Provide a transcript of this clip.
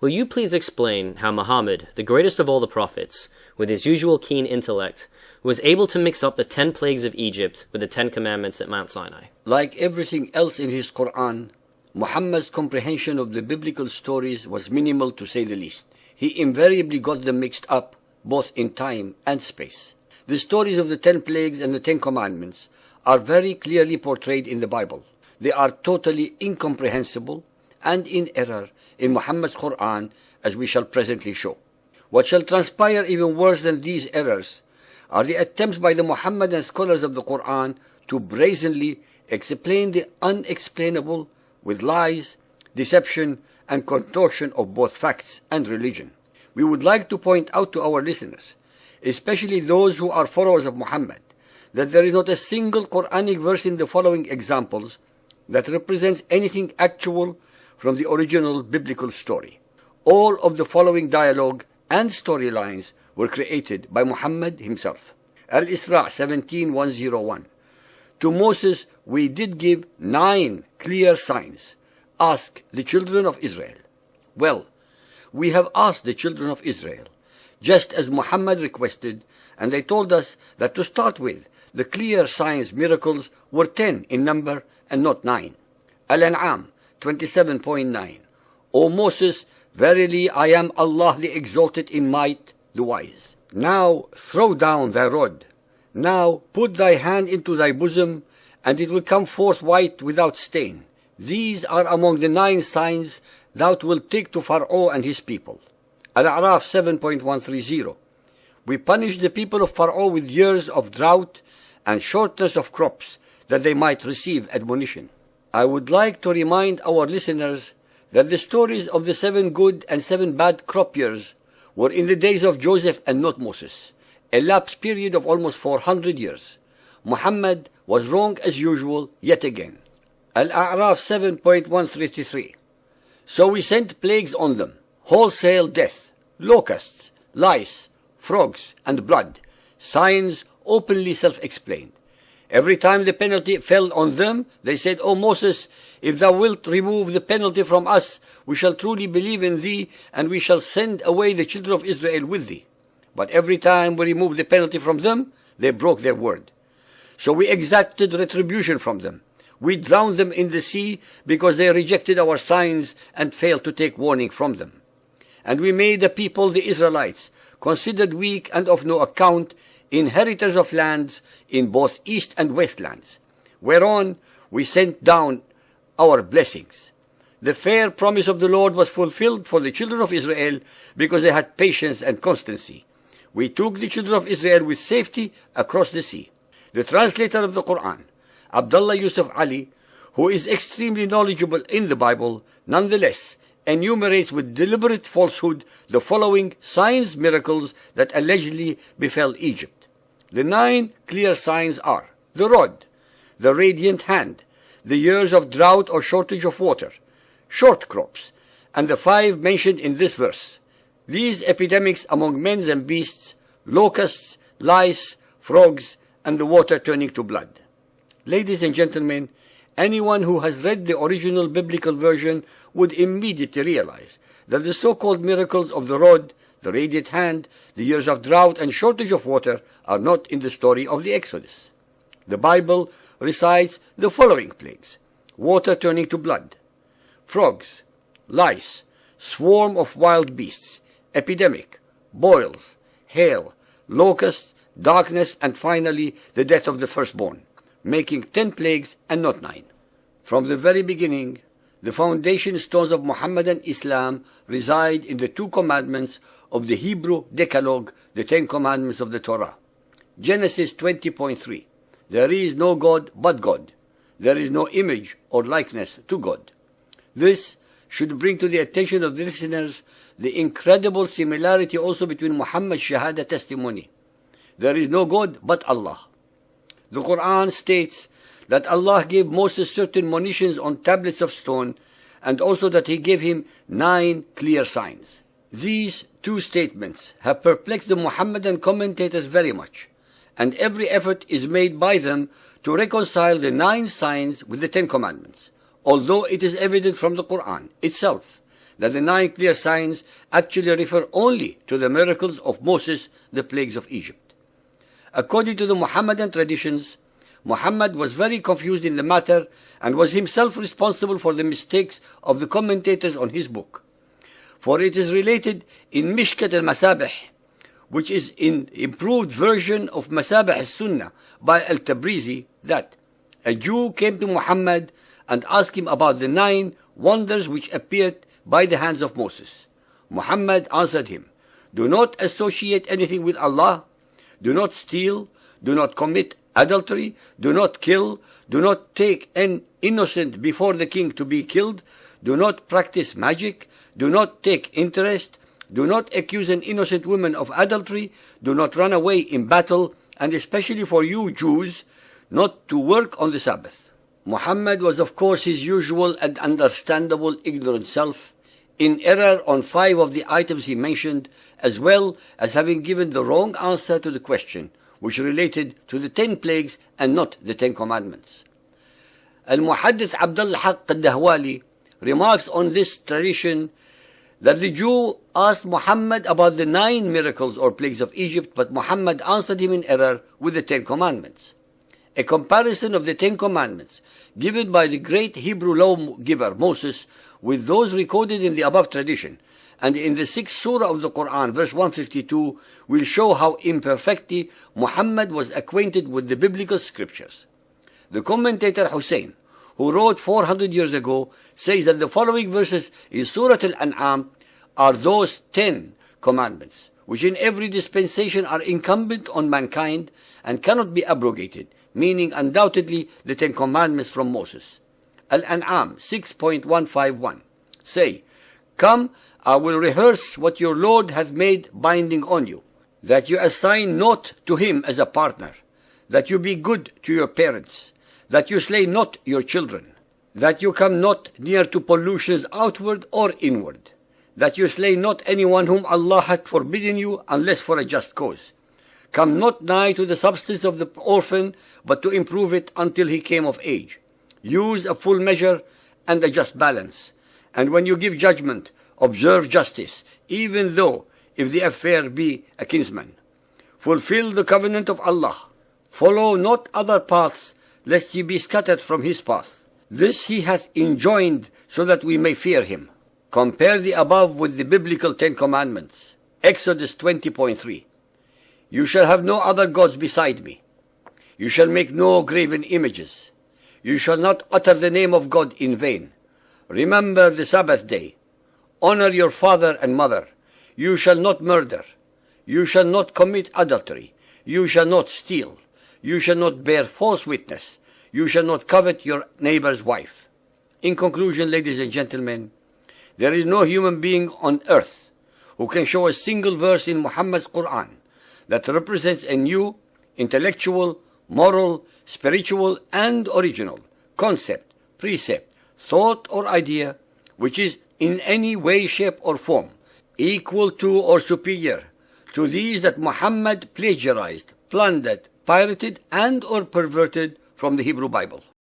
Will you please explain how Muhammad, the greatest of all the prophets, with his usual keen intellect, was able to mix up the 10 plagues of Egypt with the 10 commandments at Mount Sinai? Like everything else in his Quran, Muhammad's comprehension of the biblical stories was minimal to say the least. He invariably got them mixed up, both in time and space. The stories of the 10 plagues and the 10 commandments are very clearly portrayed in the Bible. They are totally incomprehensible and in error in Muhammad's Quran, as we shall presently show. What shall transpire even worse than these errors are the attempts by the Muhammadan scholars of the Quran to brazenly explain the unexplainable with lies, deception, and contortion of both facts and religion. We would like to point out to our listeners, especially those who are followers of Muhammad, that there is not a single Quranic verse in the following examples that represents anything actual from the original biblical story. All of the following dialogue and storylines were created by Muhammad himself. Al-Isra 17:101. To Moses we did give 9 clear signs. Ask the children of Israel. Well, we have asked the children of Israel, just as Muhammad requested, and they told us that to start with, the clear signs, miracles, were 10 in number and not 9. Al-An'am 27.9. O Moses, verily I am Allah the Exalted in might, the Wise. Now throw down thy rod. Now put thy hand into thy bosom, and it will come forth white without stain. These are among the 9 signs thou wilt take to Pharaoh and his people. Al-A'raf 7.130. We punished the people of Pharaoh with years of drought and shortness of crops, that they might receive admonition. I would like to remind our listeners that the stories of the 7 good and 7 bad crop years were in the days of Joseph and not Moses, a lapse period of almost 400 years. Muhammad was wrong as usual yet again. Al-A'raf 7.133. So we sent plagues on them, wholesale death, locusts, lice, frogs, and blood, signs openly self-explained. Every time the penalty fell on them, they said, O Moses, if thou wilt remove the penalty from us, we shall truly believe in thee, and we shall send away the children of Israel with thee. But every time we removed the penalty from them, they broke their word. So we exacted retribution from them. We drowned them in the sea because they rejected our signs and failed to take warning from them. And we made the people, the Israelites, considered weak and of no account, inheritors of lands in both east and west lands, whereon we sent down our blessings. The fair promise of the Lord was fulfilled for the children of Israel because they had patience and constancy. We took the children of Israel with safety across the sea. The translator of the Quran, Abdullah Yusuf Ali, who is extremely knowledgeable in the Bible, nonetheless enumerates with deliberate falsehood the following signs, miracles that allegedly befell Egypt. The 9 clear signs are the rod, the radiant hand, the years of drought or shortage of water, short crops, and the 5 mentioned in this verse. These epidemics among men and beasts, locusts, lice, frogs, and the water turning to blood. Ladies and gentlemen, anyone who has read the original biblical version would immediately realize that the so-called miracles of the rod, the radiant hand, the years of drought and shortage of water are not in the story of the Exodus. The Bible recites the following plagues: water turning to blood, frogs, lice, swarm of wild beasts, epidemic, boils, hail, locusts, darkness, and finally the death of the firstborn, making 10 plagues and not 9. From the very beginning, the foundation stones of Muhammadan Islam reside in the 2 commandments of the Hebrew Decalogue, the 10 commandments of the Torah. Genesis 20.3. There is no God but God. There is no image or likeness to God. This should bring to the attention of the listeners the incredible similarity also between Muhammad's Shahada testimony. There is no God but Allah. The Quran states that Allah gave Moses certain monitions on tablets of stone, and also that he gave him 9 clear signs. These 2 statements have perplexed the Muhammadan commentators very much, and every effort is made by them to reconcile the 9 signs with the 10 commandments, although it is evident from the Quran itself that the 9 clear signs actually refer only to the miracles of Moses, the plagues of Egypt. According to the Muhammadan traditions, Muhammad was very confused in the matter and was himself responsible for the mistakes of the commentators on his book. For it is related in Mishkat al-Masabih, which is an improved version of Masabih al-Sunnah by al-Tabrizi, that a Jew came to Muhammad and asked him about the 9 wonders which appeared by the hands of Moses. Muhammad answered him, "Do not associate anything with Allah, do not steal, do not commit adultery, do not kill, do not take an innocent before the king to be killed, do not practice magic, do not take interest, do not accuse an innocent woman of adultery, do not run away in battle, and especially for you Jews, not to work on the Sabbath." Muhammad was of course his usual and understandable ignorant self, in error on 5 of the items he mentioned, as well as having given the wrong answer to the question, which related to the 10 plagues and not the 10 commandments. Al-Muhaddith Abdul Haq al-Dahwali remarks on this tradition that the Jew asked Muhammad about the 9 miracles or plagues of Egypt, but Muhammad answered him in error with the 10 commandments. A comparison of the 10 commandments given by the great Hebrew lawgiver Moses with those recorded in the above tradition and in the 6th surah of the Quran, verse 152, will show how imperfectly Muhammad was acquainted with the biblical scriptures. The commentator Hussein, who wrote 400 years ago, says that the following verses in Surah Al-An'am are those 10 commandments, which in every dispensation are incumbent on mankind and cannot be abrogated, meaning undoubtedly the 10 commandments from Moses. Al-An'am 6.151 say, "Come, I will rehearse what your Lord hath made binding on you, that you assign naught to him as a partner, that you be good to your parents, that you slay not your children, that you come not near to pollutions outward or inward, that you slay not anyone whom Allah hath forbidden you unless for a just cause. Come not nigh to the substance of the orphan, but to improve it until he came of age. Use a full measure and a just balance, and when you give judgment, observe justice, even though if the affair be a kinsman. Fulfill the covenant of Allah. Follow not other paths, lest ye be scattered from his path. This he hath enjoined so that we may fear him." Compare the above with the biblical 10 commandments. Exodus 20.3. "You shall have no other gods beside me. You shall make no graven images. You shall not utter the name of God in vain. Remember the Sabbath day. Honor your father and mother. You shall not murder. You shall not commit adultery. You shall not steal. You shall not bear false witness. You shall not covet your neighbor's wife." In conclusion, ladies and gentlemen, there is no human being on earth who can show a single verse in Muhammad's Quran that represents a new, intellectual, moral, spiritual, and original concept, precept, thought, or idea which is in any way, shape, or form equal to or superior to these that Muhammad plagiarized, plundered, pirated, and or perverted from the Hebrew Bible.